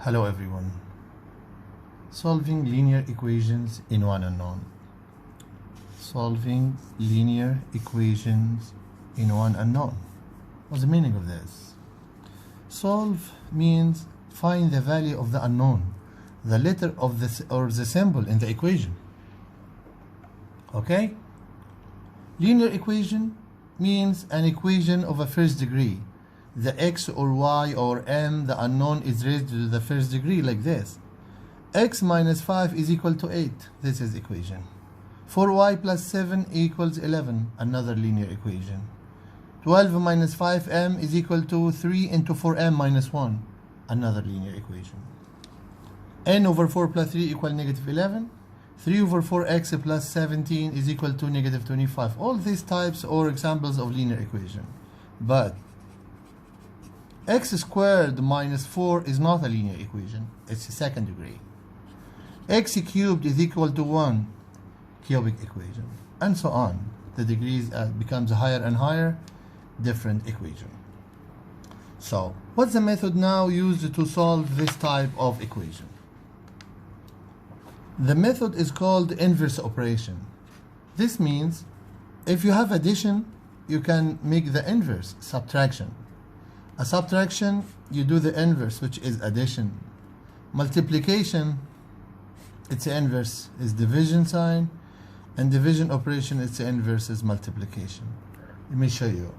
Hello everyone. Solving linear equations in one unknown. Solving linear equations in one unknown. What's the meaning of this? Solve means find the value of the unknown, the letter of the symbol in the equation. Okay? Linear equation means an equation of a first degree. The x or y or m, the unknown, is raised to the first degree like this. X minus 5 is equal to 8. This is equation. 4y plus 7 equals 11. Another linear equation. 12 minus 5m is equal to 3 into 4m minus 1. Another linear equation. N over 4 plus 3 equal negative 11. 3 over 4x plus 17 is equal to negative 25. All these types or examples of linear equation. But x squared minus 4 is not a linear equation. It's a second degree. X cubed is equal to 1 cubic equation. And so on. The degrees becomes higher and higher. Different equation. So, what's the method now used to solve this type of equation? The method is called inverse operation. This means if you have addition, you can make the inverse, subtraction. A subtraction, you do the inverse, which is addition. Multiplication, its inverse is division sign, and division operation, its inverse is multiplication. Let me show you.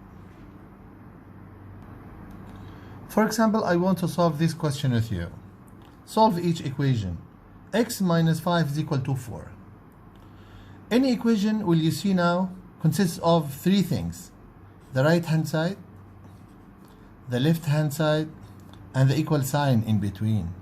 For example, I want to solve this question with you. Solve each equation. X minus 5 is equal to 4. Any equation, will you see now, consists of three things. The right hand side, the left hand side, and the equal sign in between.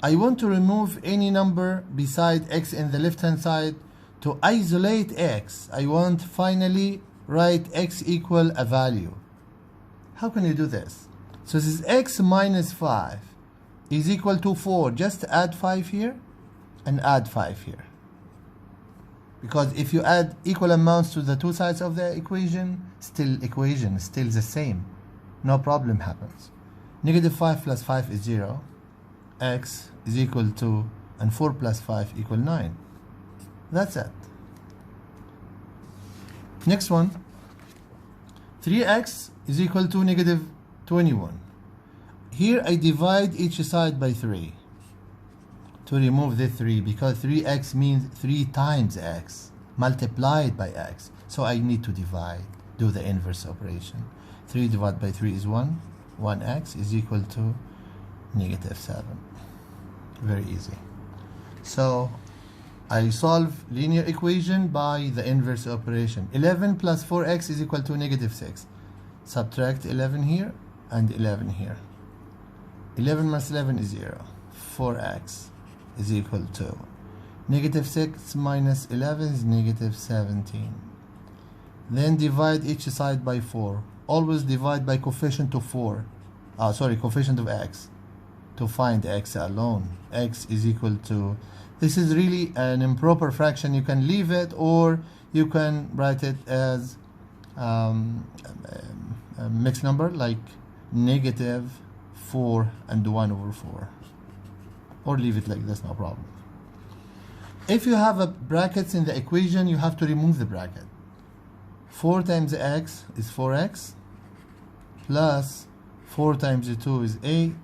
I want to remove any number beside x in the left hand side to isolate x. I want finally write x equal a value. How can you do this? So this is x minus 5 is equal to 4. Just add 5 here and add 5 here. Because if you add equal amounts to the two sides of the equation, still the same. No problem happens. Negative 5 plus 5 is 0. X is equal to, and 4 plus 5 equal 9. That's it. Next one. 3x is equal to negative 21. Here I divide each side by 3 to remove the 3, because 3x means 3 times x multiplied by x. So I need to divide, do the inverse operation. 3 divided by 3 is 1. 1x is equal to negative 7. Very easy. So I solve linear equation by the inverse operation. 11 plus 4x is equal to negative 6. Subtract 11 here and 11 here. 11 minus 11 is 0. 4x is equal to negative 6 minus 11 is negative 17. Then divide each side by 4. Always divide by coefficient of coefficient of x to find x alone. X is equal to, this is really an improper fraction. You can leave it or you can write it as a mixed number like negative 4 and 1 over 4. Or leave it like this, no problem. If you have a brackets in the equation, you have to remove the bracket. 4 times x is 4x plus 4 times 2 is 8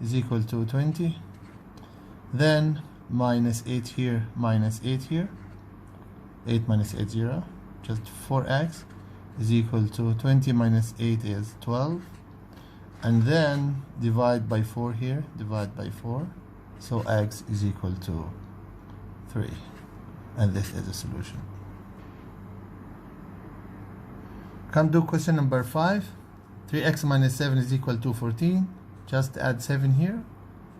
is equal to 20. Then minus 8 here, minus 8 here. 8 minus 8, 0. Just 4x is equal to 20 minus 8 is 12. And then divide by 4 here, divide by 4. So x is equal to 3. And this is the solution. Come to question number 5. 3x minus 7 is equal to 14. Just add 7 here,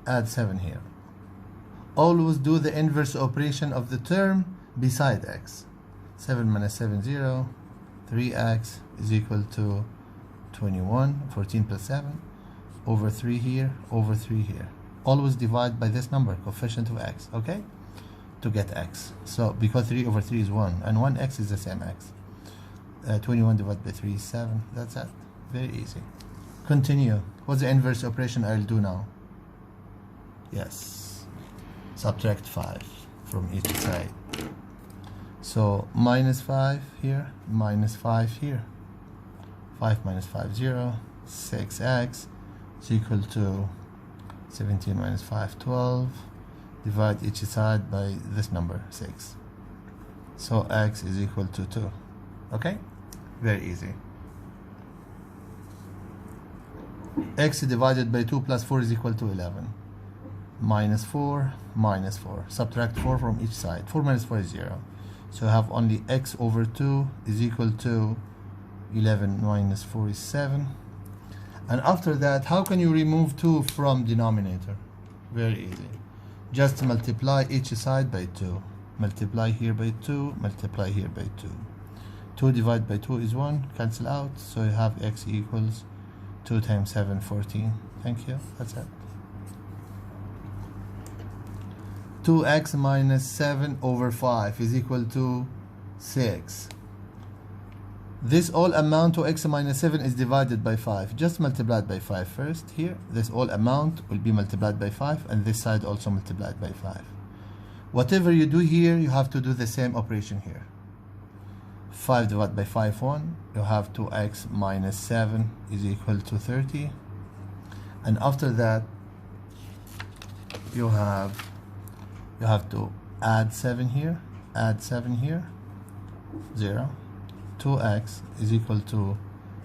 add 7 here. Always do the inverse operation of the term beside x. 7 minus 7, 0. 3x is equal to 21. 14 plus 7. Over 3 here, over 3 here. Always divide by this number, coefficient of x, okay? To get x. So, because 3 over 3 is 1, and 1x is the same x. 21 divided by 3 is 7. That's it. Very easy. Continue. What's the inverse operation I'll do now? Yes. Subtract 5 from each side. So minus 5 here, minus 5 here. 5 minus 5, 0. 6x is equal to 17 minus 5, 12. Divide each side by this number, 6. So x is equal to 2. Okay? Very easy. X divided by 2 plus 4 is equal to 11. Minus 4, minus 4. Subtract 4 from each side. 4 minus 4 is 0. So I have only x over 2 is equal to 11 minus 4 is 7. And after that, how can you remove 2 from denominator? Very easy. Just multiply each side by 2. Multiply here by 2, multiply here by 2. 2 divided by 2 is 1, cancel out. So you have x equals 2 times 7, 14. Thank you, that's it. 2x minus 7 over 5 is equal to 6. This all amount to x minus 7 is divided by 5. Just multiply it by 5 first here. This all amount will be multiplied by 5, and this side also multiplied by 5. Whatever you do here, you have to do the same operation here. 5 divided by 5, 1. You have 2x minus 7 is equal to 30. And after that, you have to add 7 here, add 7 here, 0. 2x is equal to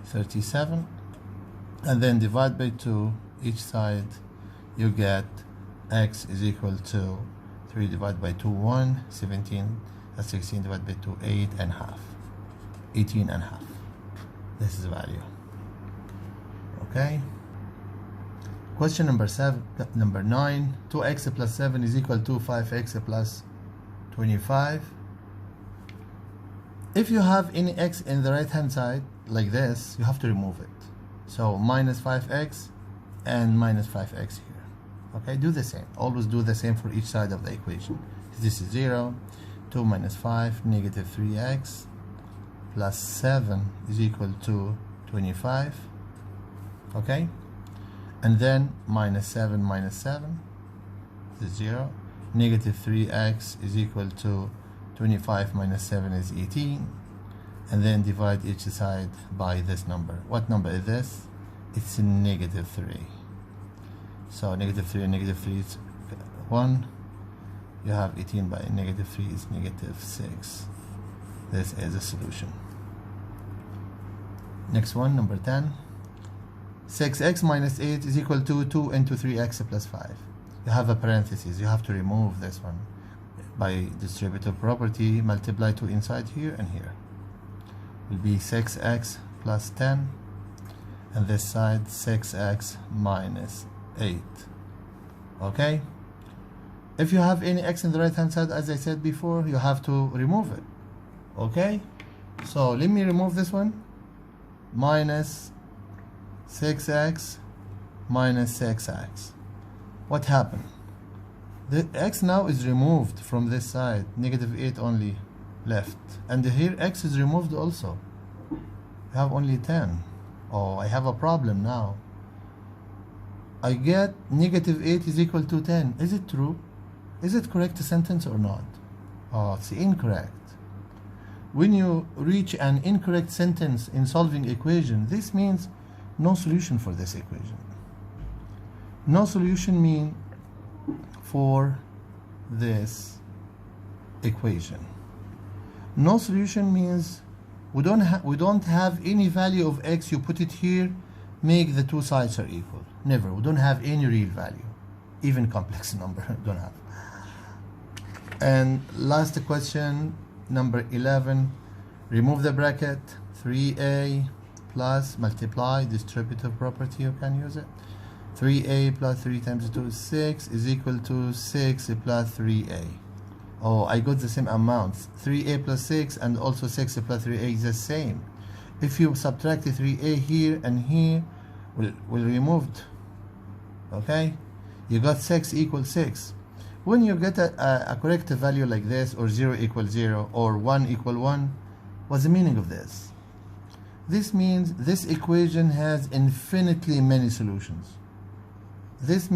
37, and then divide by 2 each side. You get x is equal to 3 divided by 2, 1, 17, that's 16 divided by 2, 8 and half, 18 and half. This is the value. Okay. Question number 9. 2x plus 7 is equal to 5x plus 25. If you have any x in the right hand side like this, you have to remove it. So minus 5x and minus 5x here. Okay, do the same. Always do the same for each side of the equation. This is 0. 2 minus 5, negative 3x plus 7 is equal to 25. Okay, and then minus 7 minus 7 is 0. Negative 3x is equal to 25 minus 7 is 18, and then divide each side by this number. What number is this? It's negative 3. So negative 3 and negative 3 is 1. You have 18 by negative 3 is negative 6. This is a solution. Next one, number 10. 6x minus 8 is equal to 2 into 3x plus 5. You have a parenthesis. You have to remove this one. By distributive property, multiply 2 inside here and here. Will be 6x plus 10, and this side 6x minus 8. Okay? If you have any x in the right hand side, as I said before, you have to remove it. Okay? So let me remove this one. Minus 6x minus 6x. What happened? The x now is removed from this side, negative 8 only left, and here x is removed also. You have only 10. Oh, I have a problem now. I get negative 8 is equal to 10. Is it true? Is it correct sentence or not? Oh, it's incorrect. When you reach an incorrect sentence in solving equation, this means no solution for this equation. No solution means for this equation. No solution means we don't have any value of x. You put it here, make the two sides are equal. Never. We don't have any real value, even complex number don't have. And last question, number 11. Remove the bracket. 3a plus multiply distributive property. You can use it. 3a plus 3 times 2 is 6 is equal to 6 plus 3a. Oh, I got the same amounts. 3a plus 6 and also 6 plus 3a is the same. If you subtract 3a here and here, will removed. Okay? You got 6 equals 6. When you get a correct value like this, or 0 equals 0, or 1 equals 1, what's the meaning of this? This means this equation has infinitely many solutions. This